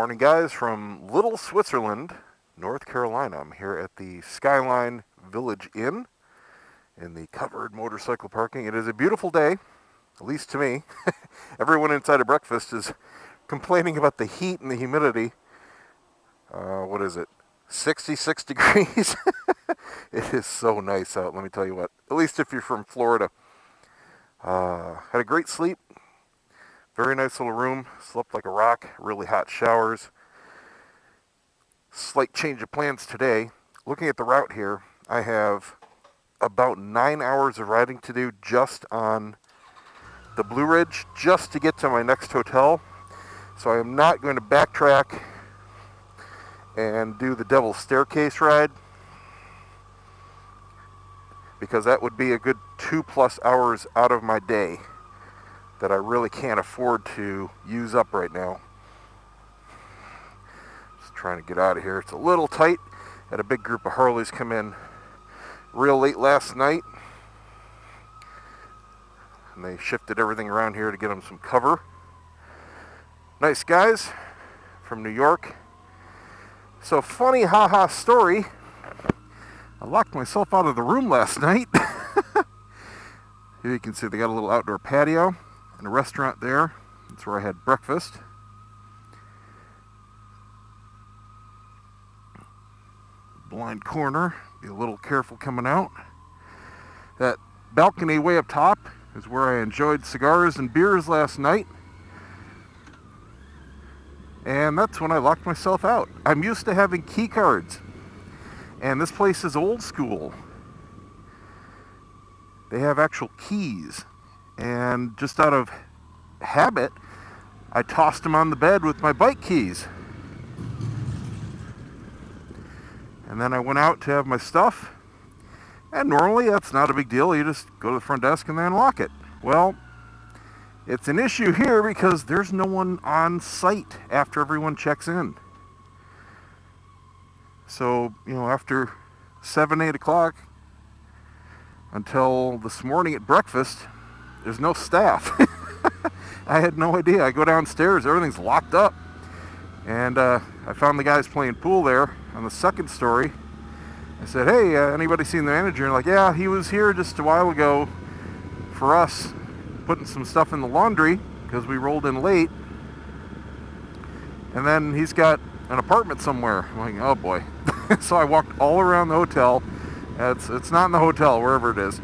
Morning, guys, from Little Switzerland, North Carolina. I'm here at the Skyline Village Inn in the covered motorcycle parking. It is a beautiful day, at least to me. Everyone inside of breakfast is complaining about the heat and the humidity. What is it? 66 degrees. It is so nice out, let me tell you what. At least if you're from Florida. Had a great sleep. Very nice little room. Slept like a rock. Really hot showers. Slight change of plans today. Looking at the route here, I have about 9 hours of riding to do just on the Blue Ridge, just to get to my next hotel. So I am not going to backtrack and do the Devil's Staircase ride, because that would be a good 2+ hours out of my day that I really can't afford to use up right now. Just trying to get out of here. It's a little tight. Had a big group of Harleys come in real late last night, and they shifted everything around here to get them some cover. Nice guys from New York. So funny haha story. I locked myself out of the room last night. Here you can see they got a little outdoor patio and a restaurant there. That's where I had breakfast. Blind corner. Be a little careful coming out. That balcony way up top is where I enjoyed cigars and beers last night. And that's when I locked myself out. I'm used to having key cards. And this place is old school. They have actual keys. And just out of habit, I tossed them on the bed with my bike keys. And then I went out to have my stuff. And normally that's not a big deal. You just go to the front desk and then unlock it. Well, it's an issue here because there's no one on site after everyone checks in. So, after 7, 8 o'clock until this morning at breakfast, there's no staff. I had no idea. I go downstairs, everything's locked up. And I found the guys playing pool there on the second story. I said, hey, anybody seen the manager? And like, yeah, he was here just a while ago for us, putting some stuff in the laundry because we rolled in late. And then he's got an apartment somewhere. I'm like, oh boy. So I walked all around the hotel. It's not in the hotel, wherever it is.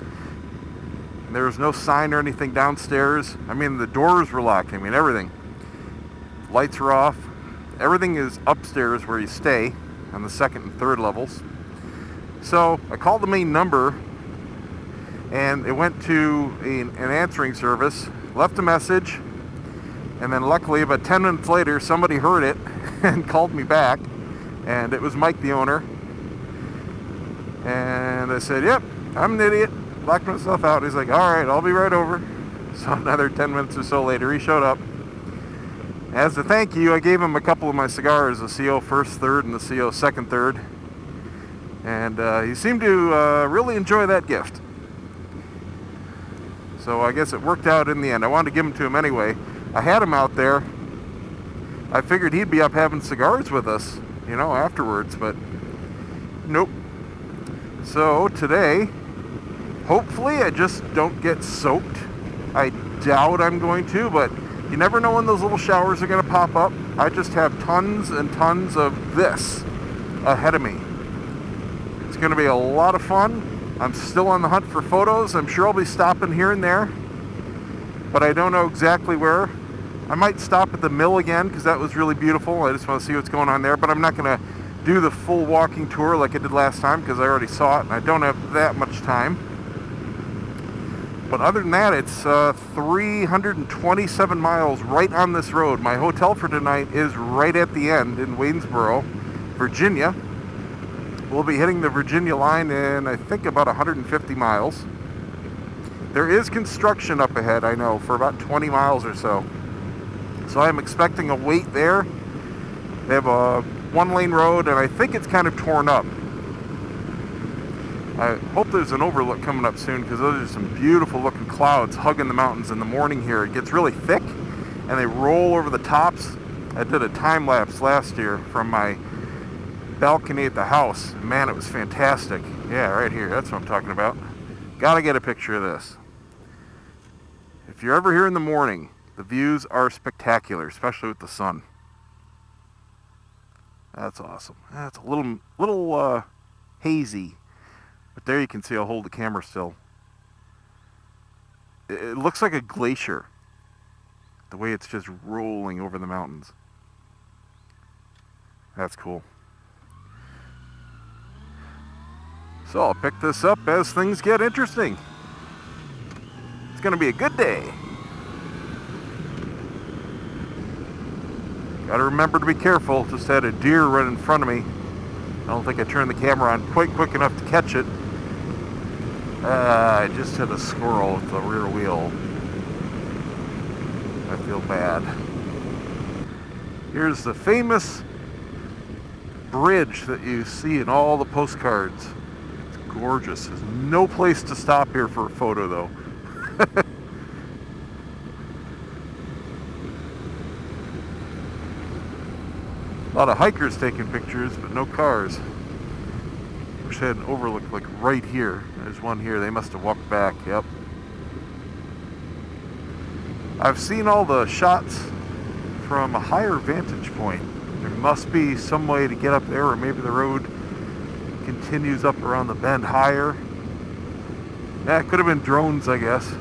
There was no sign or anything downstairs. I mean, the doors were locked. I mean, everything. Lights are off. Everything is upstairs where you stay on the second and third levels. So I called the main number, and it went to an answering service, left a message, and then luckily about 10 minutes later, somebody heard it and called me back, and it was Mike, the owner. And I said, yep, I'm an idiot. Locked myself out. He's like, all right, I'll be right over. So another 10 minutes or so later, he showed up. As a thank you, I gave him a couple of my cigars, the CO First Third and the CO Second Third. And he seemed to really enjoy that gift. So I guess it worked out in the end. I wanted to give them to him anyway. I had him out there. I figured he'd be up having cigars with us, afterwards, but nope. So today, hopefully I just don't get soaked. I doubt I'm going to, but you never know when those little showers are going to pop up. I just have tons and tons of this ahead of me. It's going to be a lot of fun. I'm still on the hunt for photos. I'm sure I'll be stopping here and there, but I don't know exactly where. I might stop at the mill again because that was really beautiful. I just want to see what's going on there, but I'm not going to do the full walking tour like I did last time because I already saw it and I don't have that much time. But other than that, it's 327 miles right on this road. My hotel for tonight is right at the end in Waynesboro, Virginia. We'll be hitting the Virginia line in, I think, about 150 miles. There is construction up ahead, I know, for about 20 miles or so. So I'm expecting a wait there. They have a one-lane road, and I think it's kind of torn up. I hope there's an overlook coming up soon because those are some beautiful looking clouds hugging the mountains in the morning here. It gets really thick and they roll over the tops I did a time lapse last year from my balcony at the house. Man, it was fantastic. Yeah, right here. That's what I'm talking about. Gotta get a picture of this. If you're ever here in the morning, the views are spectacular, especially with the sun. That's awesome. That's a little hazy, but there you can see I'll hold the camera still. It looks like a glacier, the way it's just rolling over the mountains. That's cool. So I'll pick this up as things get interesting. It's going to be a good day. Gotta remember to be careful. Just had a deer right in front of me. I don't think I turned the camera on quite quick enough to catch it. I just hit a squirrel with the rear wheel. I feel bad. Here's the famous bridge that you see in all the postcards. It's gorgeous. There's no place to stop here for a photo though. A lot of hikers taking pictures, but no cars. Wish I had an overlook like right here. There's one here. They must have walked back. Yep. I've seen all the shots from a higher vantage point. There must be some way to get up there, or maybe the road continues up around the bend higher. Yeah, it could have been drones, I guess.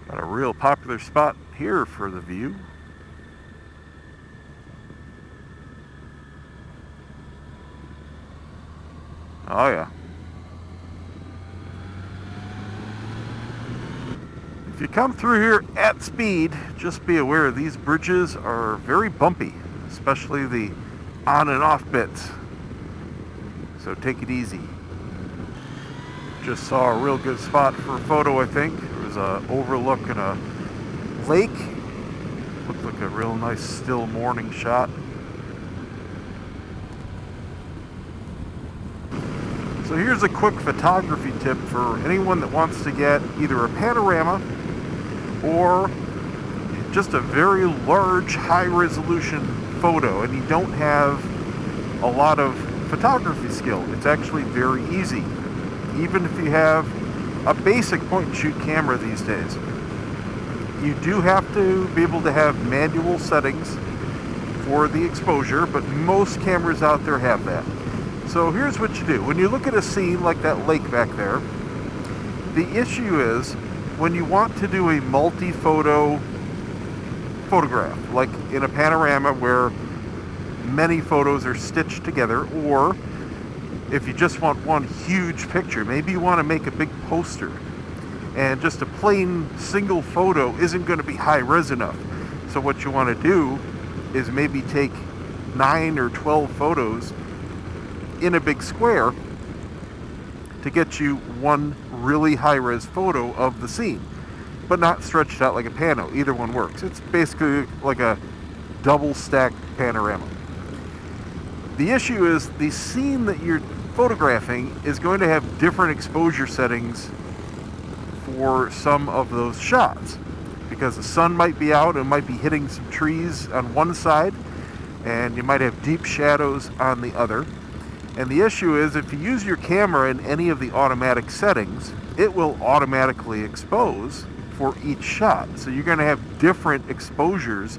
Got a real popular spot here for the view. Oh yeah. If you come through here at speed, just be aware these bridges are very bumpy, especially the on and off bits. So take it easy. Just saw a real good spot for a photo, I think. There was an overlook and a lake. Looked like a real nice still morning shot. So here's a quick photography tip for anyone that wants to get either a panorama or just a very large high-resolution photo and you don't have a lot of photography skill. It's actually very easy, even if you have a basic point-and-shoot camera these days. You do have to be able to have manual settings for the exposure, but most cameras out there have that. So here's what you do. When you look at a scene like that lake back there, the issue is when you want to do a multi-photo photograph, like in a panorama where many photos are stitched together, or if you just want one huge picture, maybe you want to make a big poster, and just a plain single photo isn't going to be high res enough. So what you want to do is maybe take 9 or 12 photos in a big square to get you one really high-res photo of the scene, but not stretched out like a pano. Either one works. It's basically like a double-stacked panorama. The issue is the scene that you're photographing is going to have different exposure settings for some of those shots, because the sun might be out and might be hitting some trees on one side, and you might have deep shadows on the other. And the issue is, if you use your camera in any of the automatic settings, it will automatically expose for each shot. So you're going to have different exposures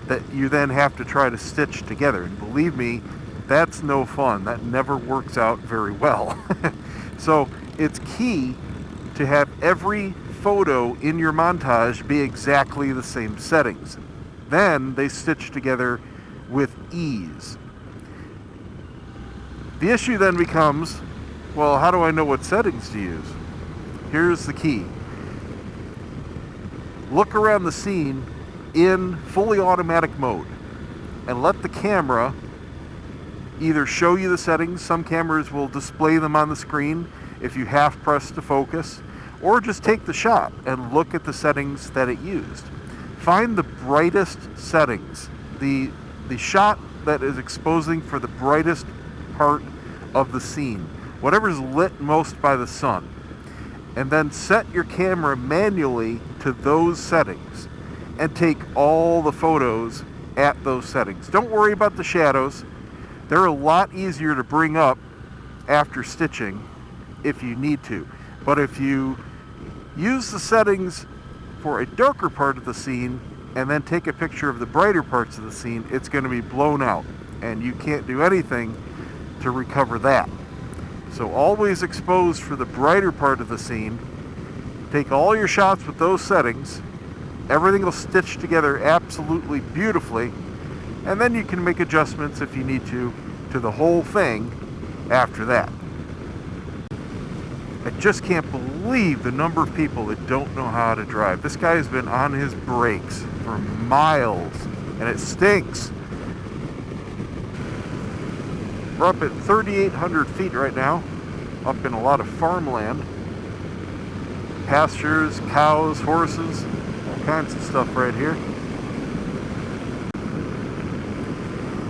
that you then have to try to stitch together. And believe me, that's no fun. That never works out very well. So it's key to have every photo in your montage be exactly the same settings. Then they stitch together with ease. The issue then becomes, well, how do I know what settings to use? Here's the key. Look around the scene in fully automatic mode and let the camera either show you the settings. Some cameras will display them on the screen if you half press to focus, or just take the shot and look at the settings that it used. Find the brightest settings, the shot that is exposing for the brightest part of the scene, whatever's lit most by the sun, and then set your camera manually to those settings. and take all the photos at those settings. Don't worry about the shadows. They're a lot easier to bring up after stitching if you need to. But if you use the settings for a darker part of the scene and then take a picture of the brighter parts of the scene, it's going to be blown out and you can't do anything to recover that. So always expose for the brighter part of the scene. Take all your shots with those settings. Everything will stitch together absolutely beautifully, and then you can make adjustments if you need to the whole thing after that. I just can't believe the number of people that don't know how to drive. This guy has been on his brakes for miles, and it stinks. We're up at 3,800 feet right now, up in a lot of farmland. Pastures, cows, horses, all kinds of stuff right here.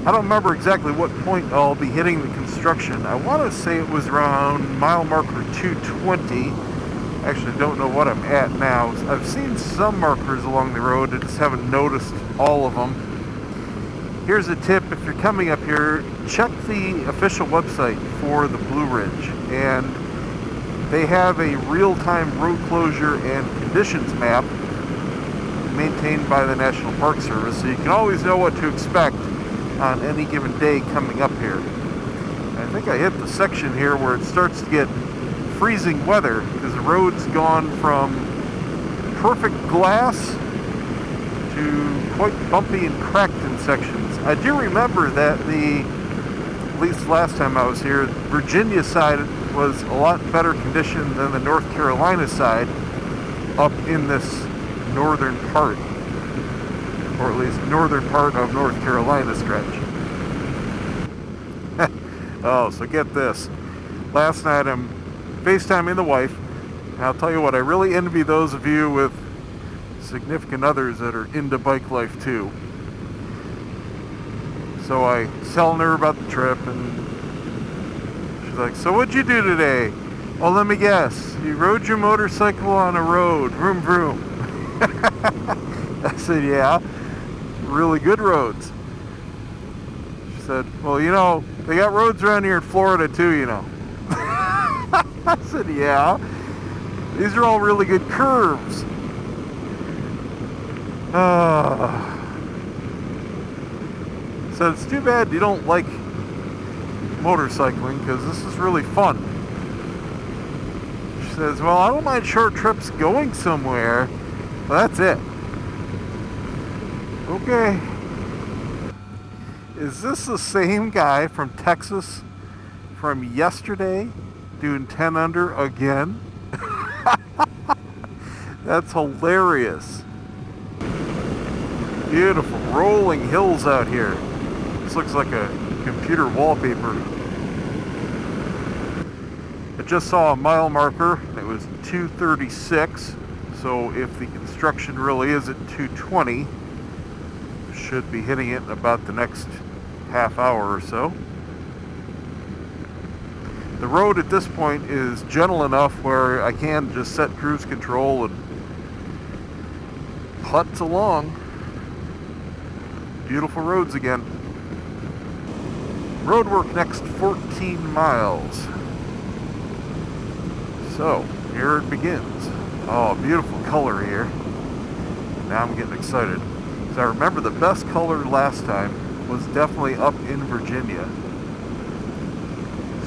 I don't remember exactly what point I'll be hitting the construction. I want to say it was around mile marker 220. Actually, don't know what I'm at now. I've seen some markers along the road, I just haven't noticed all of them. Here's a tip: if you're coming up here, check the official website for the Blue Ridge, and they have a real-time road closure and conditions map maintained by the National Park Service, so you can always know what to expect on any given day coming up here. I think I hit the section here where it starts to get freezing weather because the road's gone from perfect glass to quite bumpy and cracked in sections. I do remember that at least last time I was here, Virginia side was a lot better condition than the North Carolina side up in this northern part, or at least northern part of North Carolina stretch. Oh, so get this. Last night I'm FaceTiming the wife, and I'll tell you what, I really envy those of you with significant others that are into bike life too. So I was telling her about the trip, and she's like, "So what'd you do today?" "Oh, let me guess. You rode your motorcycle on a road. Vroom, vroom." I said, "Yeah, really good roads." She said, "Well, you know, they got roads around here in Florida too, you know." I said, "Yeah, these are all really good curves." So it's too bad you don't like motorcycling, because this is really fun. She says, "Well, I don't mind short trips going somewhere, but that's it." Okay. Is this the same guy from Texas from yesterday doing 10 under again? That's hilarious. Beautiful rolling hills out here. This looks like a computer wallpaper. I just saw a mile marker. It was 236. So if the construction really is at 220, should be hitting it in about the next half hour or so. The road at this point is gentle enough where I can just set cruise control and putz along. Beautiful roads again. Roadwork next 14 miles. So, here it begins. Oh, beautiful color here. Now I'm getting excited. So I remember the best color last time was definitely up in Virginia.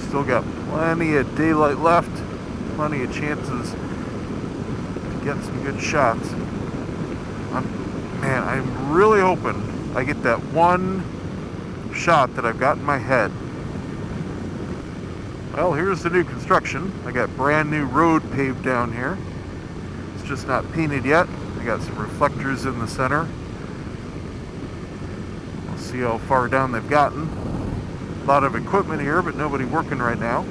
Still got plenty of daylight left, plenty of chances to get some good shots. I'm really hoping I get that one shot that I've got in my head. Well, here's the new construction. I got brand new road paved down here. It's just not painted yet. I got some reflectors in the center. We'll see how far down they've gotten. A lot of equipment here, but nobody working right now.